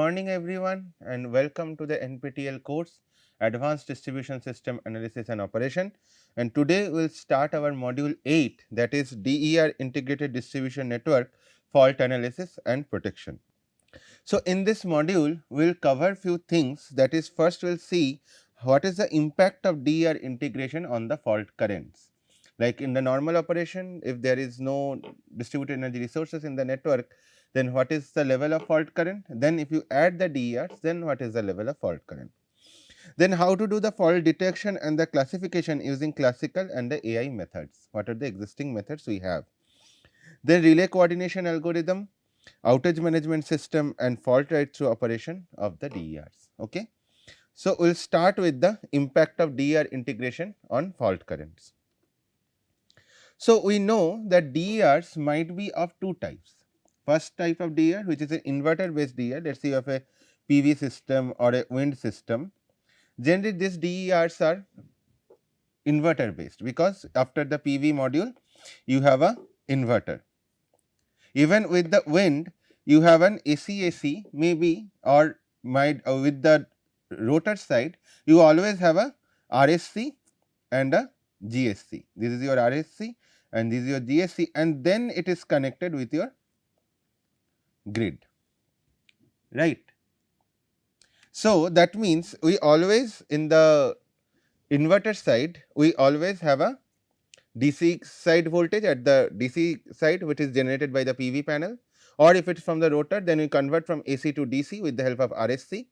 morning everyone and welcome to the NPTEL course Advanced Distribution System Analysis and Operation, and today we will start our module 8, that is DER Integrated Distribution Network Fault Analysis and Protection. So, in this module we will cover few things, that is first we will see what is the impact of DER integration on the fault currents. Like in the normal operation, if there is no distributed energy resources in the network, then what is the level of fault current? Then if you add the DERs, then what is the level of fault current? Then how to do the fault detection and the classification using classical and the AI methods. What are the existing methods we have? Then relay coordination algorithm, outage management system and fault right through operation of the DERs. Okay. So, we will start with the impact of DER integration on fault currents. So, we know that DERs might be of two types. First type of DER, which is an inverter based DER, let us say you have a PV system or a wind system. Generally these DERs are inverter based, because after the PV module you have a inverter. Even with the wind you have an AC maybe, or might with the rotor side you always have a RSC and a GSC. This is your RSC and this is your GSC, and then it is connected with your grid, right. So, that means we always in the inverter side we always have a DC side voltage at the DC side, which is generated by the PV panel, or if it is from the rotor, then we convert from AC to DC with the help of RSC,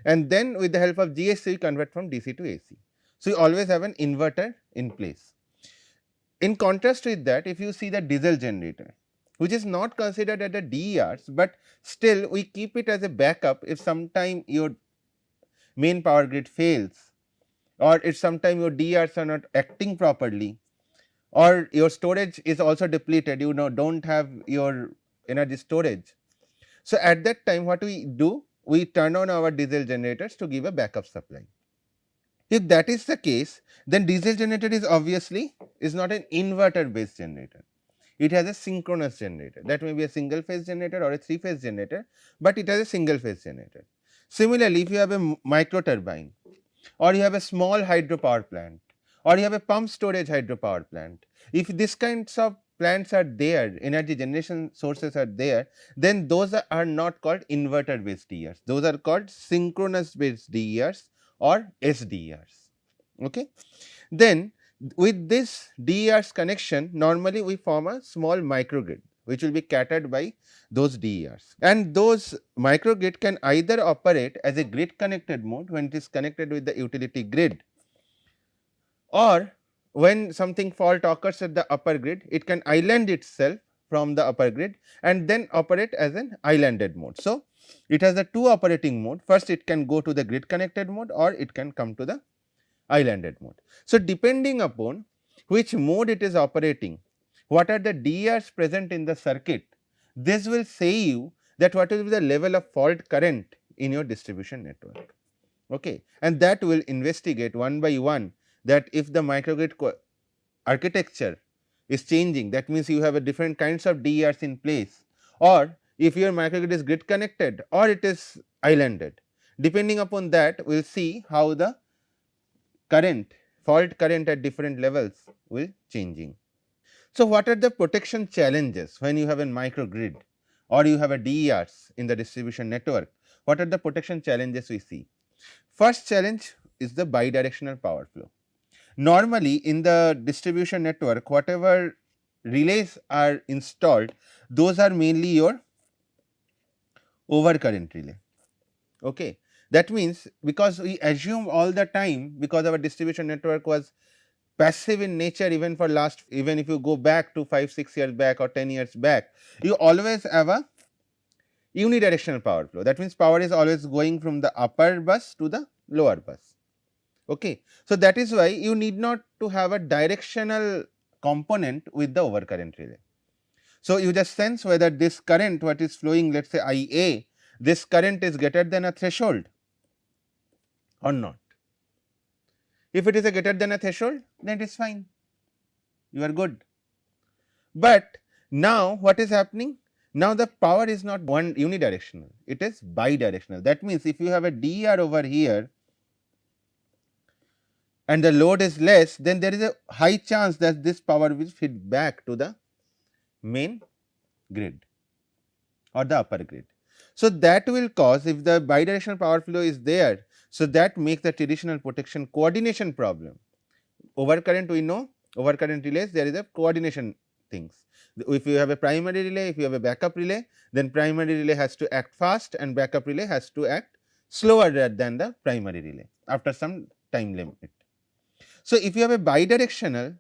and then with the help of GSC we convert from DC to AC. So, we always have an inverter in place. In contrast with that, if you see the diesel generator, which is not considered at the DERs, but still we keep it as a backup if sometime your main power grid fails, or if sometime your DERs are not acting properly, or your storage is also depleted, you know, do not have your energy storage. So, at that time what we do? We turn on our diesel generators to give a backup supply. If that is the case, then diesel generator is obviously not an inverter based generator. It has a synchronous generator, that may be a single phase generator or a 3-phase generator, but it has a single phase generator. Similarly, if you have a micro turbine, or you have a small hydropower plant, or you have a pump storage hydropower plant, if these kinds of plants are there, energy generation sources are there, then those are not called inverter based DERs, those are called synchronous based DERs or SDERs. Okay. Then with this DERs connection, normally we form a small microgrid which will be catered by those DERs, and those microgrid can either operate as a grid connected mode when it is connected with the utility grid, or when something fault occurs at the upper grid, it can island itself from the upper grid and then operate as an islanded mode. So, it has a two operating mode. First it can go to the grid connected mode, or it can come to the islanded mode. So, depending upon which mode it is operating, what are the DERs present in the circuit, this will say you that what will be the level of fault current in your distribution network. Okay. And that will investigate one by one, that if the microgrid architecture is changing, that means you have a different kinds of DERs in place, or if your microgrid is grid connected or it is islanded. Depending upon that, we will see how the current, fault current at different levels will changing. So, what are the protection challenges when you have a microgrid or you have a DERs in the distribution network? What are the protection challenges we see? First challenge is the bidirectional power flow. Normally in the distribution network, whatever relays are installed, those are mainly your overcurrent relay. Okay. That means, because we assume all the time, because our distribution network was passive in nature, even for last, even if you go back to 5-6 years back or 10 years back, you always have a unidirectional power flow. That means, power is always going from the upper bus to the lower bus. Okay. So, that is why you need not to have a directional component with the overcurrent relay. So, you just sense whether this current what is flowing, let us say IA, this current is greater than a threshold or not. If it is a greater than a threshold, then it is fine, you are good. But now what is happening? Now the power is not one unidirectional, it is bidirectional. That means if you have a DER over here and the load is less, then there is a high chance that this power will feed back to the main grid or the upper grid. So that will cause, if the bidirectional power flow is there, so that makes the traditional protection coordination problem. Overcurrent, we know, overcurrent relays, there is a coordination things. If you have a primary relay, if you have a backup relay, then primary relay has to act fast and backup relay has to act slower than the primary relay after some time limit. So if you have a bidirectional,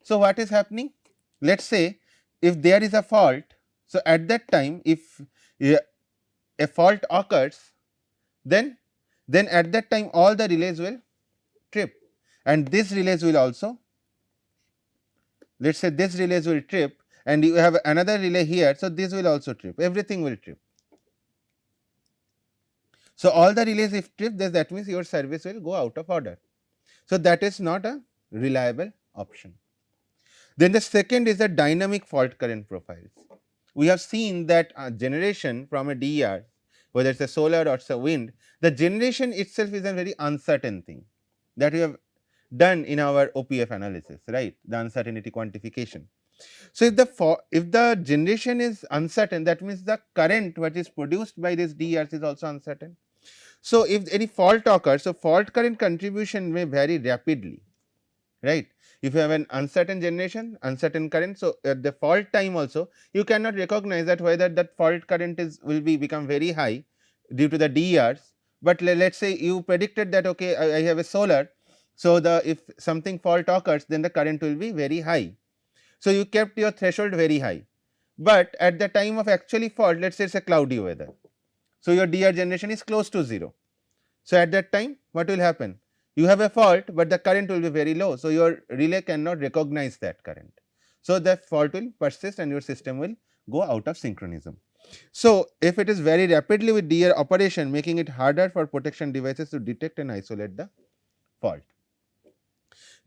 so what is happening? Let us say if there is a fault, so at that time if a fault occurs, then at that time all the relays will trip, and this relays will also, let us say this relays will trip, and you have another relay here, so this will also trip, everything will trip. So all the relays if trip, that means your service will go out of order. So that is not a reliable option. Then the second is the dynamic fault current profiles. We have seen that generation from a DER, whether it is a solar or it's a wind, the generation itself is a very uncertain thing that we have done in our OPF analysis, right, the uncertainty quantification. So if the generation is uncertain, that means the current what is produced by this DERs is also uncertain. So if any fault occurs, so fault current contribution may vary rapidly, right. If you have an uncertain generation, uncertain current, so at the fault time also you cannot recognize that whether that fault current will become very high due to the DERs, but let us say you predicted that okay, I have a solar, so if something fault occurs, then the current will be very high. So you kept your threshold very high, but at the time of actually fault, let us say it is a cloudy weather, so your DER generation is close to 0. So at that time what will happen? You have a fault, but the current will be very low, so your relay cannot recognize that current. So that fault will persist and your system will go out of synchronism. So if it is very rapidly with DER operation, making it harder for protection devices to detect and isolate the fault.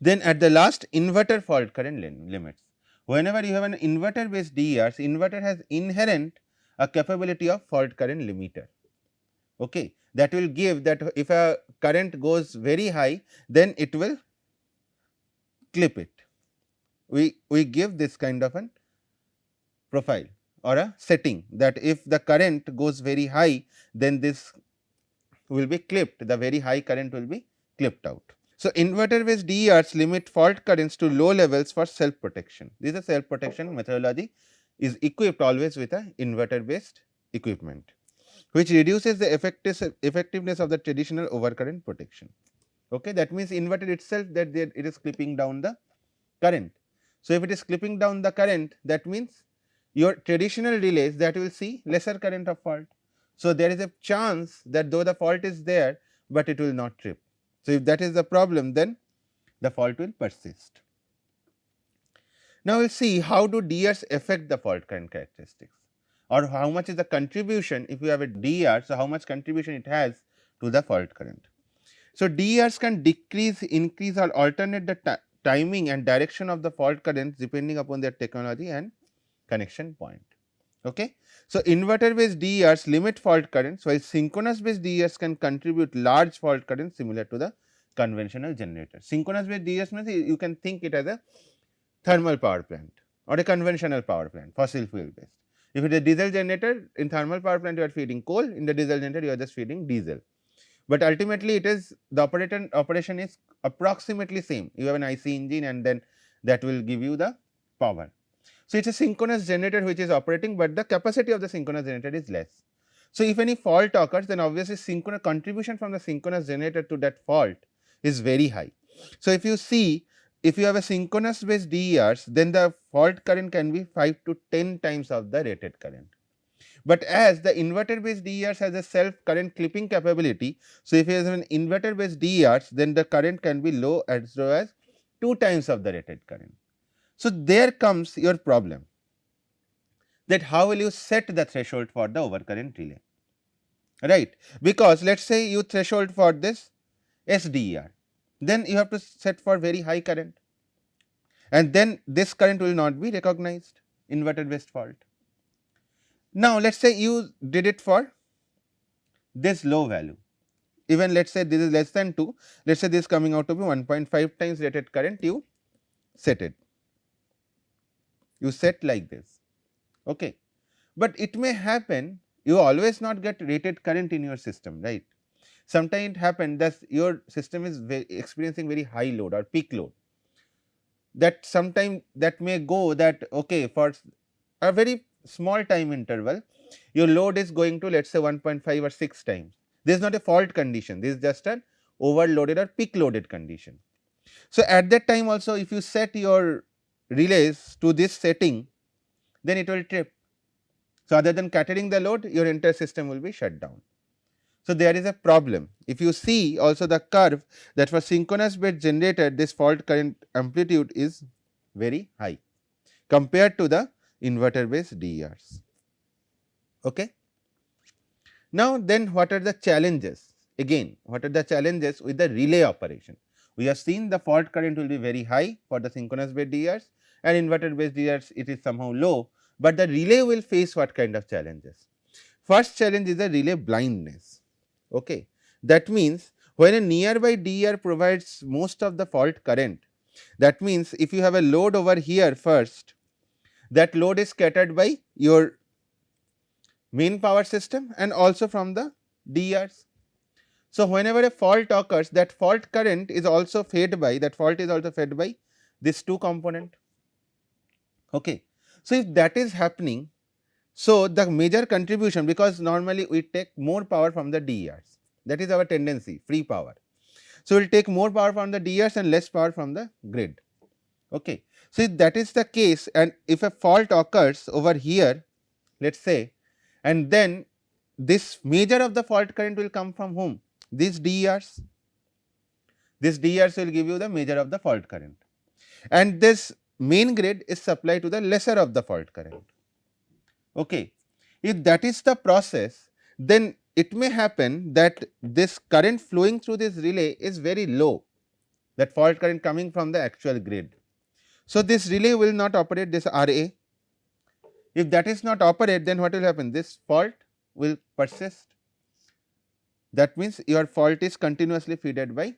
Then at the last, inverter fault current limits. Whenever you have an inverter based DERs, inverter has inherent a capability of fault current limiter. Okay, that will give that if a current goes very high, then it will clip it. We give this kind of an profile or a setting that if the current goes very high, then this will be clipped, the very high current will be clipped out. So inverter based DERs limit fault currents to low levels for self protection. This is a self protection methodology is equipped always with a inverter based equipment, which reduces the effectiveness of the traditional overcurrent protection. Okay, that means inverter itself that it is clipping down the current. So if it is clipping down the current, that means your traditional relays that will see lesser current of fault. So there is a chance that though the fault is there, but it will not trip. So if that is the problem, then the fault will persist. Now we will see how do DERs affect the fault current characteristics, or how much is the contribution if you have a DER, so how much contribution it has to the fault current. So DERs can decrease, increase or alternate the timing and direction of the fault currents depending upon their technology and connection point. Okay. So inverter based DERs limit fault currents, while synchronous based DERs can contribute large fault currents similar to the conventional generator. Synchronous based DERs means you can think it as a thermal power plant or a conventional power plant, fossil fuel based. If it is a diesel generator, in thermal power plant you are feeding coal, in the diesel generator you are just feeding diesel. But ultimately it is the operation is approximately same. You have an IC engine and then that will give you the power. So it is a synchronous generator which is operating, but the capacity of the synchronous generator is less. So if any fault occurs, then obviously synchronous contribution from the synchronous generator to that fault is very high. So if you see, if you have a synchronous based DERs, then the fault current can be 5 to 10 times of the rated current. But as the inverter based DERs has a self current clipping capability, so if you have an inverter based DERs, then the current can be low as low as 2 times of the rated current. So there comes your problem, that how will you set the threshold for the overcurrent relay, right? Because let us say you threshold for this SDER, then you have to set for very high current, and then this current will not be recognized, inverter based fault. Now, let us say you did it for this low value, even let us say this is less than 2, let us say this is coming out to be 1.5 times rated current, you set it, you set like this. Okay. But it may happen you always not get rated current in your system, right. Sometimes it happens that your system is experiencing very high load or peak load, that sometime that may go that okay, for a very small time interval your load is going to let us say 1.5 or 6 times. This is not a fault condition, this is just an overloaded or peak loaded condition. So, at that time also if you set your relays to this setting, then it will trip. So, other than catering the load, your entire system will be shut down. So, there is a problem. If you see also the curve, that for synchronous bit generator, this fault current amplitude is very high compared to the inverter based DERs. Okay. Now, then what are the challenges? Again, what are the challenges with the relay operation? We have seen the fault current will be very high for the synchronous based DERs, and inverter based DERs it is somehow low, but the relay will face what kind of challenges? First challenge is the relay blindness. Okay. That means when a nearby DER provides most of the fault current, that means if you have a load over here first, that load is scattered by your main power system and also from the DERs. So, whenever a fault occurs, that fault current is also fed by, that fault is also fed by this two component. Okay. So, if that is happening, so the major contribution, because normally we take more power from the DERs, that is our tendency, free power. So, we will take more power from the DERs and less power from the grid. Okay. So, if that is the case and if a fault occurs over here, let us say, and then this major of the fault current will come from whom? These DERs. This DERs will give you the major of the fault current, and this main grid is supplied to the lesser of the fault current. Okay. If that is the process, then it may happen that this current flowing through this relay is very low, that fault current coming from the actual grid. So, this relay will not operate this RA. If that is not operate, then what will happen? This fault will persist. That means your fault is continuously fed by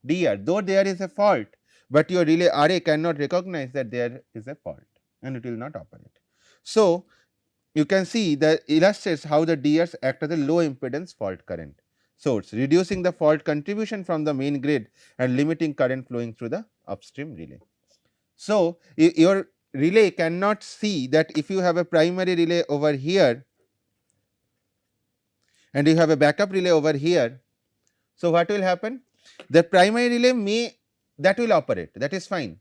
DR, though there is a fault, but your relay RA cannot recognize that there is a fault and it will not operate. So, you can see that illustrates how the DRs act as a low impedance fault current source, reducing the fault contribution from the main grid and limiting current flowing through the upstream relay. So, your relay cannot see that if you have a primary relay over here and you have a backup relay over here. So, what will happen? The primary relay may that will operate, that is fine,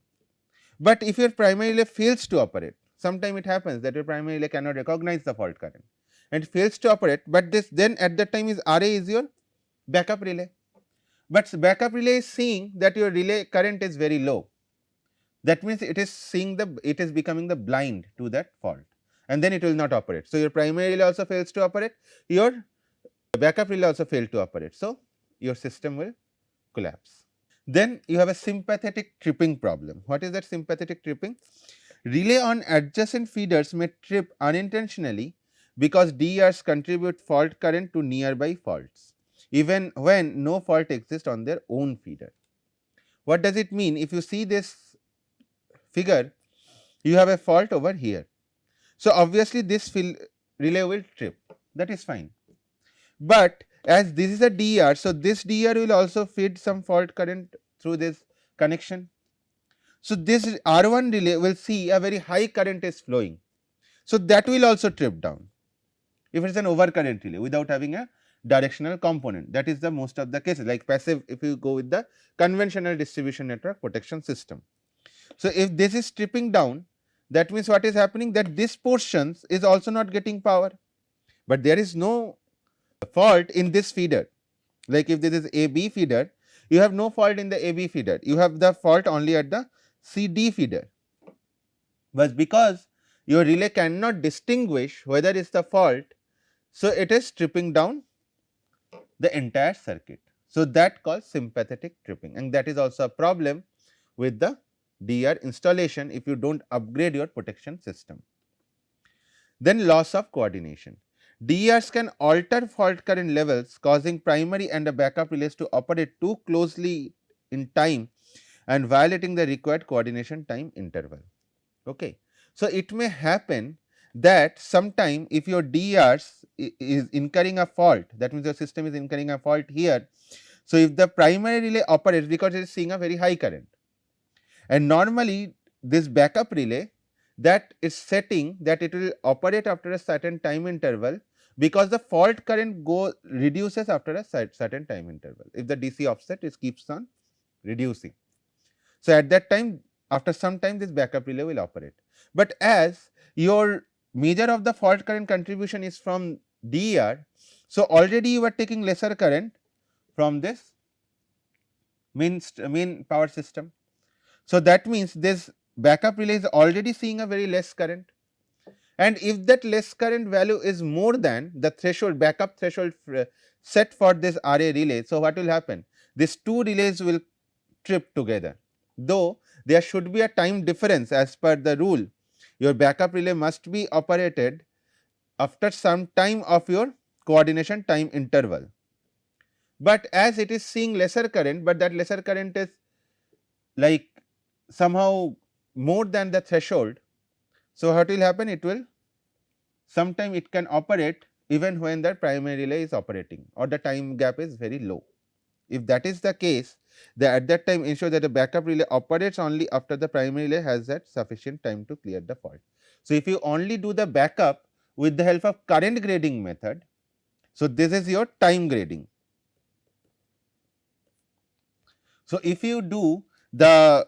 but if your primary relay fails to operate, sometime it happens that your primary relay cannot recognize the fault current and it fails to operate, but this then at that time is RA is your backup relay, but backup relay is seeing that your relay current is very low. That means it is seeing it is becoming the blind to that fault and then it will not operate. So, your primary relay also fails to operate, your backup relay also failed to operate. So, your system will collapse. Then you have a sympathetic tripping problem. What is that sympathetic tripping? Relay on adjacent feeders may trip unintentionally because DERs contribute fault current to nearby faults, even when no fault exists on their own feeder. What does it mean? If you see this figure, you have a fault over here. So, obviously, this relay will trip, that is fine, but as this is a DER, so this DER will also feed some fault current through this connection. So, this R1 relay will see a very high current is flowing. So, that will also trip down if it is an overcurrent relay without having a directional component, that is the most of the cases like passive if you go with the conventional distribution network protection system. So, if this is tripping down, that means what is happening, that this portion is also not getting power, but there is no fault in this feeder. Like if this is AB feeder, you have no fault in the AB feeder, you have the fault only at the CD feeder, but because your relay cannot distinguish whether it is the fault, so it is tripping down the entire circuit. So, that calls sympathetic tripping, and that is also a problem with the DR installation if you do not upgrade your protection system. Then loss of coordination. DERs can alter fault current levels, causing primary and the backup relays to operate too closely in time and violating the required coordination time interval. Okay. So, it may happen that sometime if your DERs is incurring a fault, that means your system is incurring a fault here. So, if the primary relay operates, because it is seeing a very high current, and normally this backup relay, that is setting that it will operate after a certain time interval, because the fault current reduces after a certain time interval if the DC offset is keeps on reducing. So, at that time, after some time, this backup relay will operate. But as your measure of the fault current contribution is from DER, so already you are taking lesser current from this main power system. So, that means this backup relay is already seeing a very less current, and if that less current value is more than the threshold, backup threshold set for this RA relay. So, what will happen? These two relays will trip together, though there should be a time difference as per the rule. Your backup relay must be operated after some time of your coordination time interval, but as it is seeing lesser current, but that lesser current is like somehow more than the threshold. So, what will happen? It will sometime it can operate even when the primary relay is operating or the time gap is very low. If that is the case, at that time ensure that the backup relay operates only after the primary relay has that sufficient time to clear the fault. So, if you only do the backup with the help of current grading method, so this is your time grading. So, if you do the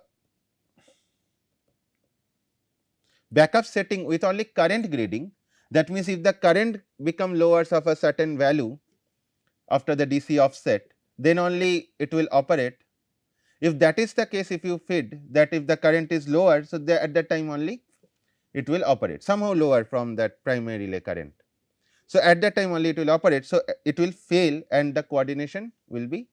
backup setting with only current grading, that means if the current become lower of a certain value after the DC offset, then only it will operate. If that is the case, if you feed that if the current is lower, so at that time only it will operate somehow lower from that primary relay current. So, at that time only it will operate. So, it will fail and the coordination will be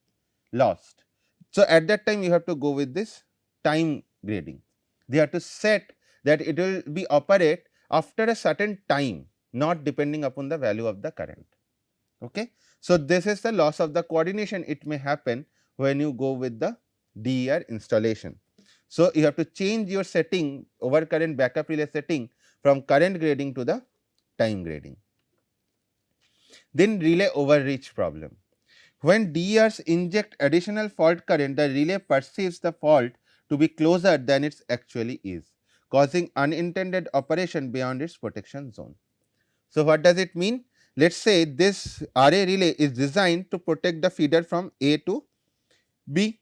lost. So, at that time you have to go with this time grading. They have to set that it will be operate after a certain time, not depending upon the value of the current. Okay. So, this is the loss of the coordination. It may happen when you go with the DER installation. So, you have to change your setting overcurrent backup relay setting from current grading to the time grading. Then relay overreach problem. When DERs inject additional fault current, the relay perceives the fault to be closer than it actually is, causing unintended operation beyond its protection zone. So, what does it mean? Let us say this RA relay is designed to protect the feeder from A to B.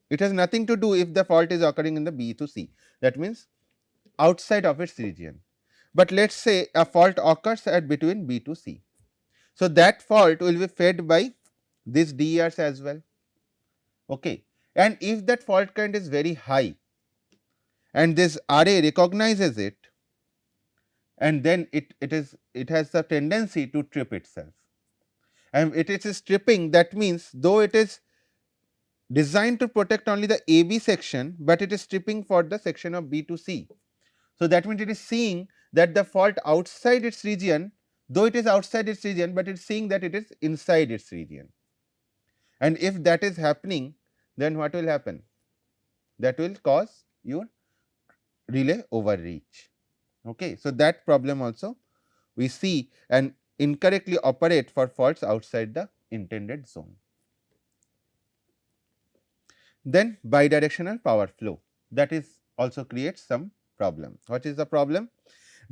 It has nothing to do if the fault is occurring in the B to C, that means outside of its region. But let us say a fault occurs at between B to C. So, that fault will be fed by these DERs as well. Okay. And if that fault current is very high and this RA recognizes it, and then it has the tendency to trip itself, and it is tripping, that means though it is designed to protect only the AB section, but it is tripping for the section of B to C. So, that means it is seeing that the fault outside its region, though it is outside its region, but it is seeing that it is inside its region. And if that is happening, then what will happen? That will cause your relay overreach. Okay. So, that problem also we see and incorrectly operate for faults outside the intended zone. Then bidirectional power flow, that is also creates some problem. What is the problem?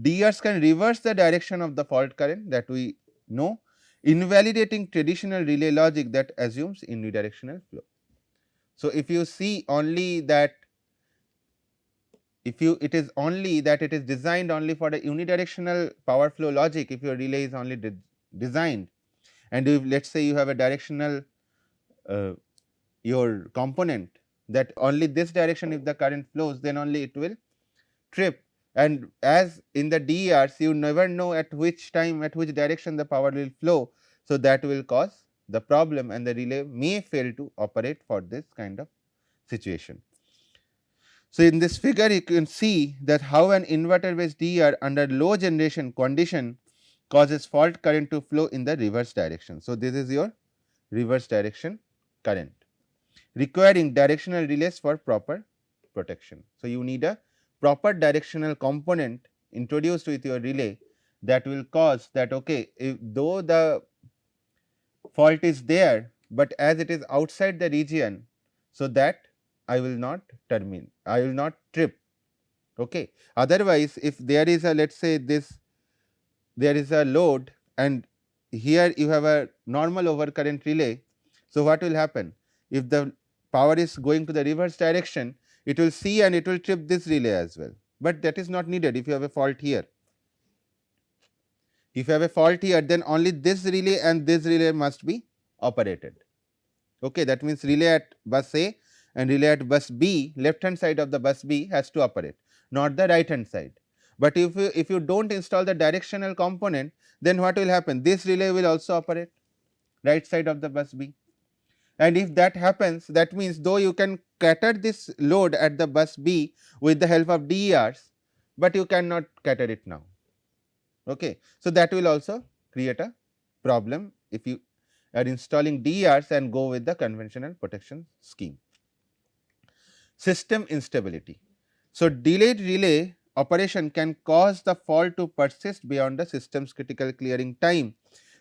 DERs can reverse the direction of the fault current, that we know, invalidating traditional relay logic that assumes unidirectional flow. So, if you see only that it is designed only for the unidirectional power flow logic, if your relay is only designed, and if let us say you have a directional your component that only this direction if the current flows, then only it will trip, and as in the DERs you never know at which time, at which direction the power will flow. So, that will cause the problem and the relay may fail to operate for this kind of situation. So, in this figure you can see that how an inverter based DER under low generation condition causes fault current to flow in the reverse direction. So, this is your reverse direction current requiring directional relays for proper protection. So, you need a proper directional component introduced with your relay that will cause that, okay, if though the fault is there, but as it is outside the region, so that I will not terminate, I will not trip. Okay. Otherwise, if there is a, let us say this, there is a load and here you have a normal overcurrent relay. So, what will happen? If the power is going to the reverse direction, it will see and it will trip this relay as well, but that is not needed if you have a fault here. If you have a fault here, then only this relay and this relay must be operated. Okay, that means relay at bus A and relay at bus B, left hand side of the bus B has to operate, not the right hand side. But if you do not install the directional component, then what will happen? This relay will also operate right side of the bus B. And if that happens, that means though you can cater this load at the bus B with the help of DERs, but you cannot cater it now. Okay. So, that will also create a problem if you are installing DERs and go with the conventional protection scheme. System instability. So, delayed relay operation can cause the fault to persist beyond the system's critical clearing time,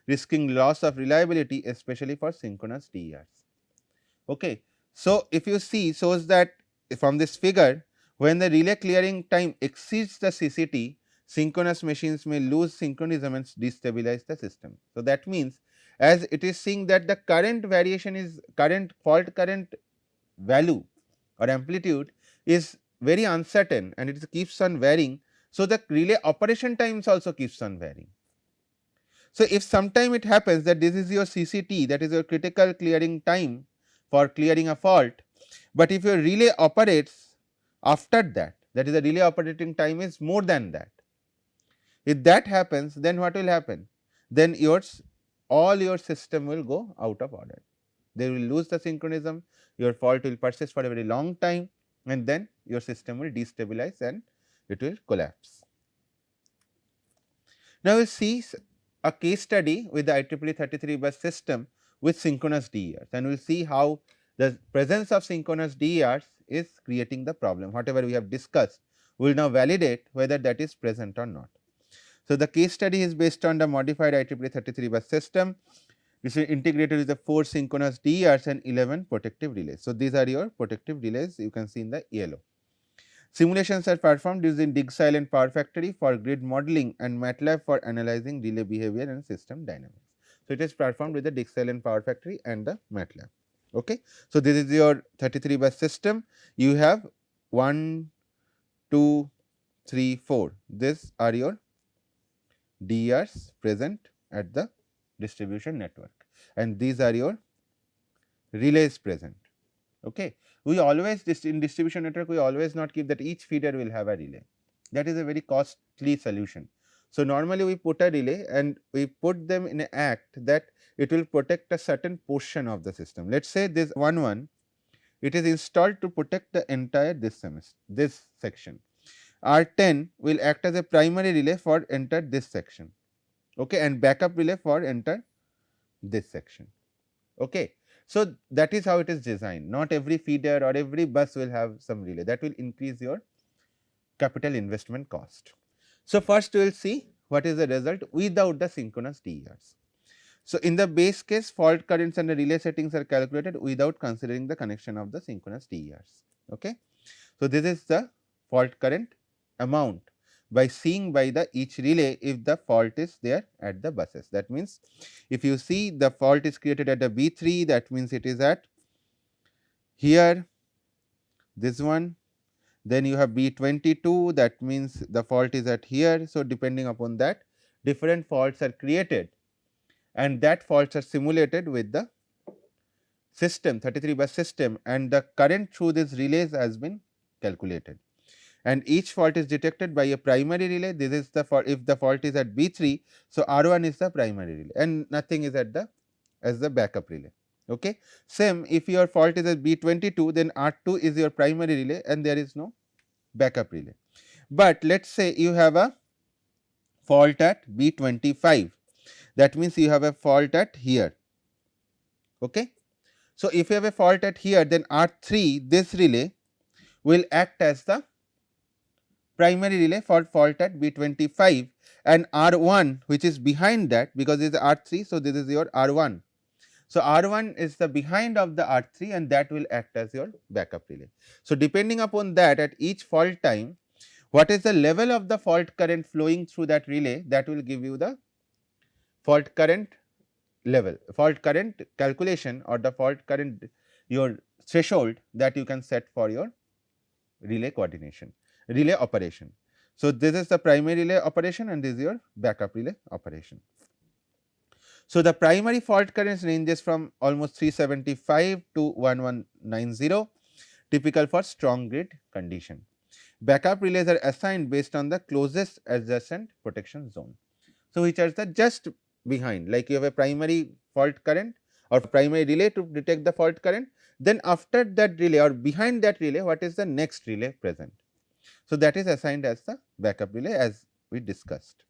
risking loss of reliability, especially for synchronous DERs. Okay. So, if you see, shows that from this figure, when the relay clearing time exceeds the CCT, synchronous machines may lose synchronism and destabilize the system. So, that means as it is seeing that the current variation is current fault current value or amplitude is very uncertain and it keeps on varying. So, the relay operation times also keeps on varying. So, if sometime it happens that this is your CCT, that is your critical clearing time for clearing a fault, but if your relay operates after that, that is the relay operating time is more than that. If that happens, then what will happen? Then all your system will go out of order. They will lose the synchronism, your fault will persist for a very long time and then your system will destabilize and it will collapse. Now, we will see a case study with the IEEE 33 bus system with synchronous DERs and we will see how the presence of synchronous DERs is creating the problem. Whatever we have discussed, we will now validate whether that is present or not. So, the case study is based on the modified IEEE 33 bus system, which is integrated with the 4 synchronous DERs and 11 protective relays. So, these are your protective relays you can see in the yellow. Simulations are performed using DigScile and Power Factory for grid modeling and MATLAB for analyzing relay behavior and system dynamics. So, it is performed with the DigScile and Power Factory and the MATLAB. Okay. So, this is your 33 bus system. You have 1, 2, 3, 4. These are your DERs present at the distribution network and these are your relays present. Okay. We always in distribution network we always not keep that each feeder will have a relay, that is a very costly solution. So, normally we put a relay and we put them in an act that it will protect a certain portion of the system. Let us say this one it is installed to protect the entire this section. R10 will act as a primary relay for enter this section, okay, and backup relay for enter this section. Okay. So, that is how it is designed. Not every feeder or every bus will have some relay, that will increase your capital investment cost. So, first we will see what is the result without the synchronous DERs. So, in the base case, fault currents and the relay settings are calculated without considering the connection of the synchronous DERs. Okay. So, this is the fault current amount by seeing by the each relay if the fault is there at the buses. That means, if you see the fault is created at the B3, that means it is at here, this one, then you have B22, that means the fault is at here. So, depending upon that different faults are created and that faults are simulated with the system 33 bus system and the current through these relays has been calculated. And each fault is detected by a primary relay. This is the fault if the fault is at B3. So, R1 is the primary relay and nothing is at the as the backup relay. Okay. Same if your fault is at B22, then R2 is your primary relay and there is no backup relay. But let us say you have a fault at B25, that means you have a fault at here. Okay. So, if you have a fault at here, then R3, this relay will act as the primary relay for fault at B25, and R1 which is behind that, because this is R3. So, this is your R1. So, R1 is the behind of the R3 and that will act as your backup relay. So, depending upon that, at each fault time, what is the level of the fault current flowing through that relay, that will give you the fault current level, fault current calculation, or the fault current, your threshold that you can set for your relay coordination, relay operation. So, this is the primary relay operation and this is your backup relay operation. So, the primary fault current ranges from almost 375 to 1190, typical for strong grid condition. Backup relays are assigned based on the closest adjacent protection zone. So, which are the just behind, like you have a primary fault current or primary relay to detect the fault current, then after that relay or behind that relay, what is the next relay present. So, that is assigned as the backup relay, as we discussed.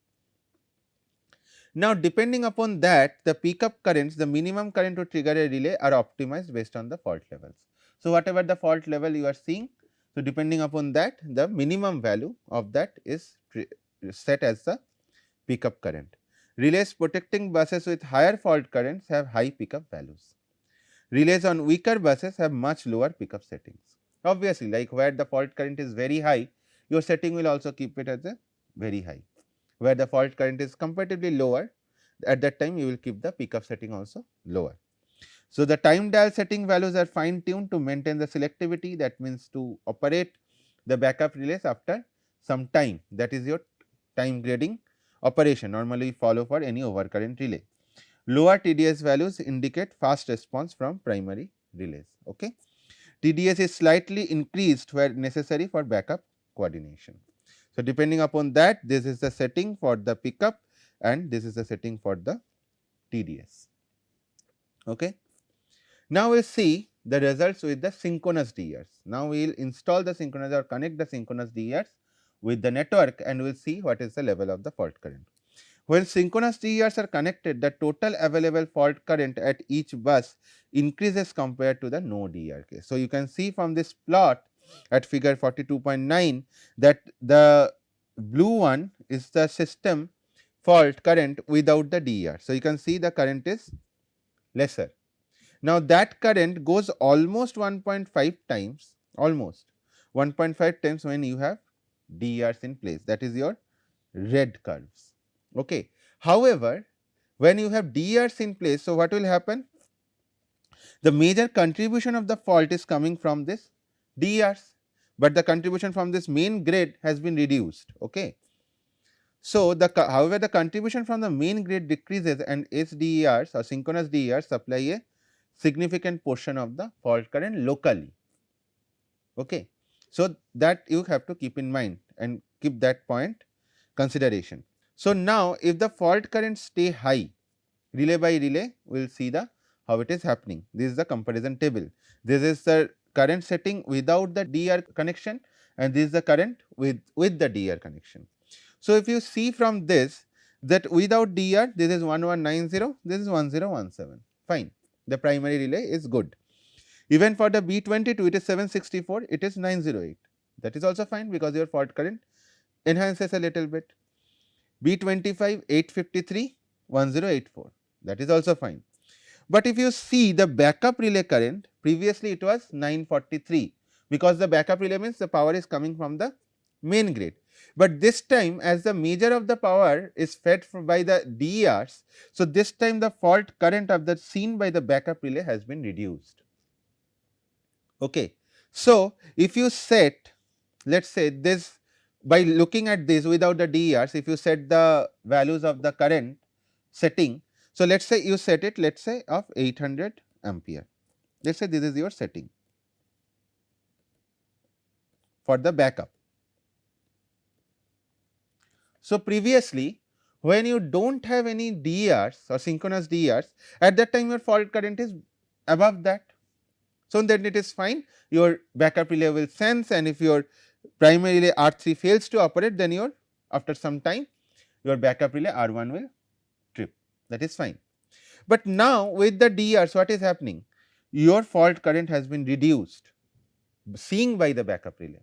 Now, depending upon that, the pickup currents, the minimum current to trigger a relay are optimized based on the fault levels. So, whatever the fault level you are seeing, so depending upon that, the minimum value of that is set as the pickup current. Relays protecting buses with higher fault currents have high pickup values. Relays on weaker buses have much lower pickup settings. Obviously, like where the fault current is very high, your setting will also keep it as a very high. Where the fault current is comparatively lower, at that time you will keep the pickup setting also lower. So, the time dial setting values are fine tuned to maintain the selectivity, that means to operate the backup relays after some time, that is your time grading operation normally follow for any overcurrent relay. Lower TDS values indicate fast response from primary relays. Okay. TDS is slightly increased where necessary for backup coordination. So, depending upon that, this is the setting for the pickup and this is the setting for the TDS. Okay. Now, we will see the results with the synchronous DERs. Now, we will install the synchronous or connect the synchronous DERs with the network and we will see what is the level of the fault current. When synchronous DERs are connected, the total available fault current at each bus increases compared to the no DER case. So, you can see from this plot at figure 42.9 that the blue one is the system fault current without the DER. So, you can see the current is lesser. Now, that current goes almost 1.5 times, almost 1.5 times when you have DERs in place, that is your red curves. Okay. However, when you have DERs in place, so what will happen? The major contribution of the fault is coming from this DERs, but the contribution from this main grid has been reduced. Okay. So, however, the contribution from the main grid decreases and SDERs or synchronous DERs supply a significant portion of the fault current locally. Okay. So, that you have to keep in mind and keep that point consideration. So, now if the fault currents stay high, relay by relay, we will see the how it is happening. This is the comparison table. This is the current setting without the DR connection and this is the current with the DR connection. So, if you see from this that without DR this is 1190, this is 1017, fine, the primary relay is good. Even for the B22 it is 764, it is 908, that is also fine because your fault current enhances a little bit. B25 853 1084, that is also fine. But if you see the backup relay current, previously it was 943 because the backup relay means the power is coming from the main grid. But this time as the major of the power is fed by the DERs, so this time the fault current of the seen by the backup relay has been reduced. Okay. So, if you set, let us say this, by looking at this without the DERs, if you set the values of the current setting, so let us say you set it, let us say of 800 ampere, let us say this is your setting for the backup. So, previously when you do not have any DERs or synchronous DERs, at that time your fault current is above that. So, then it is fine, your backup relay will sense, and if your primary relay R3 fails to operate, then your after some time your backup relay R1 will trip, that is fine. But now with the DERs what is happening? Your fault current has been reduced seeing by the backup relay,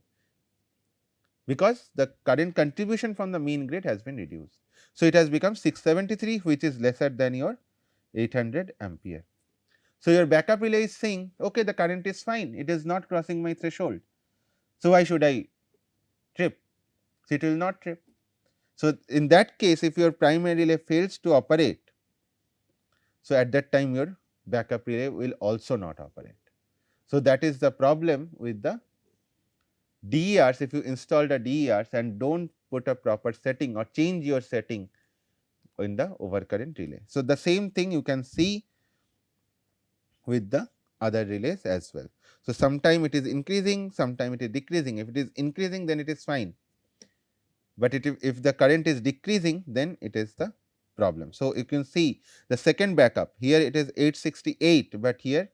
because the current contribution from the main grid has been reduced. So, it has become 673, which is lesser than your 800 ampere. So, your backup relay is saying okay, the current is fine, it is not crossing my threshold. So, why should I trip? So, it will not trip. So, in that case if your primary relay fails to operate, so at that time your backup relay will also not operate. So, that is the problem with the DERs. If you install the DERs and do not put a proper setting or change your setting in the overcurrent relay. So, the same thing you can see with the other relays as well. So, sometime it is increasing, sometime it is decreasing. If it is increasing, then it is fine, but if the current is decreasing, then it is the problem. So, you can see the second backup here it is 868, but here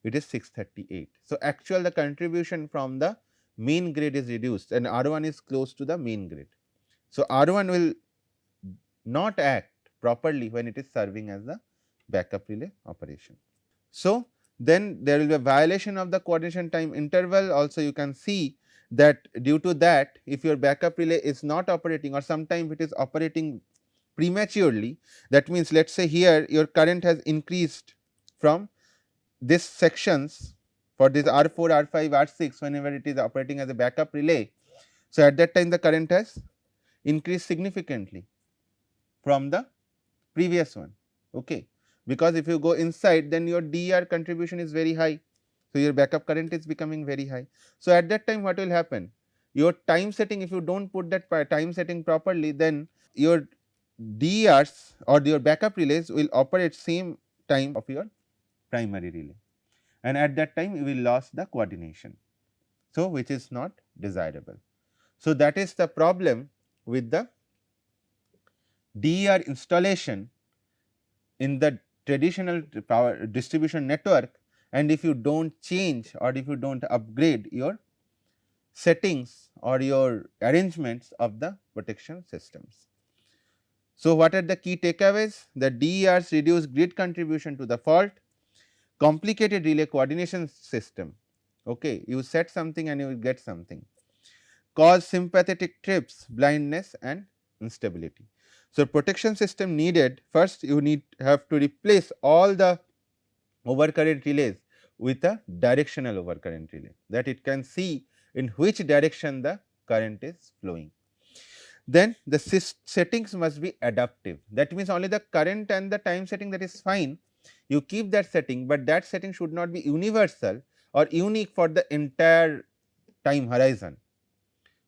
it is 638. So, actual the contribution from the main grid is reduced and R1 is close to the main grid. So, R1 will not act properly when it is serving as the backup relay operation. So, then there will be a violation of the coordination time interval. Also you can see that due to that, if your backup relay is not operating or sometimes it is operating prematurely, that means let us say here your current has increased from this sections for this R4, R5, R6 whenever it is operating as a backup relay. So, at that time the current has increased significantly from the previous one, okay, because if you go inside then your DER contribution is very high. So, your backup current is becoming very high. So, at that time what will happen? Your time setting, if you do not put that time setting properly, then your DERs or your backup relays will operate same time of your primary relay, and at that time you will lose the coordination. So, which is not desirable. So, that is the problem with the DER installation in the traditional power distribution network, and if you do not change or if you do not upgrade your settings or your arrangements of the protection systems. So, what are the key takeaways? The DERs reduce grid contribution to the fault, complicated relay coordination system, okay, you set something and you will get something, cause sympathetic trips, blindness and instability. So, protection system needed, first you have to replace all the overcurrent relays with a directional overcurrent relay, that it can see in which direction the current is flowing. Then the settings must be adaptive, that means only the current and the time setting, that is fine, you keep that setting, but that setting should not be universal or unique for the entire time horizon,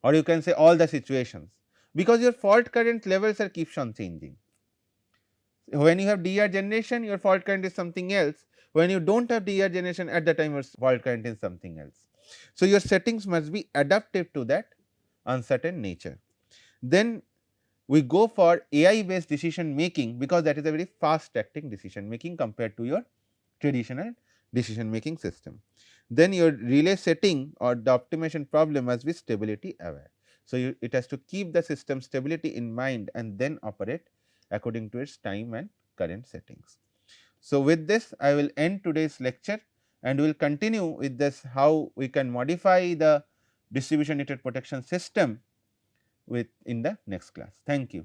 or you can say all the situations, because your fault current levels are keeps on changing. When you have DER generation, your fault current is something else. When you do not have DER generation, at the time your fault current is something else. So, your settings must be adaptive to that uncertain nature. Then we go for AI based decision making, because that is a very fast acting decision making compared to your traditional decision making system. Then your relay setting or the optimization problem must be stability aware. So, it has to keep the system stability in mind and then operate according to its time and current settings. So, with this I will end today's lecture, and we will continue with this how we can modify the distribution network protection system in the next class. Thank you.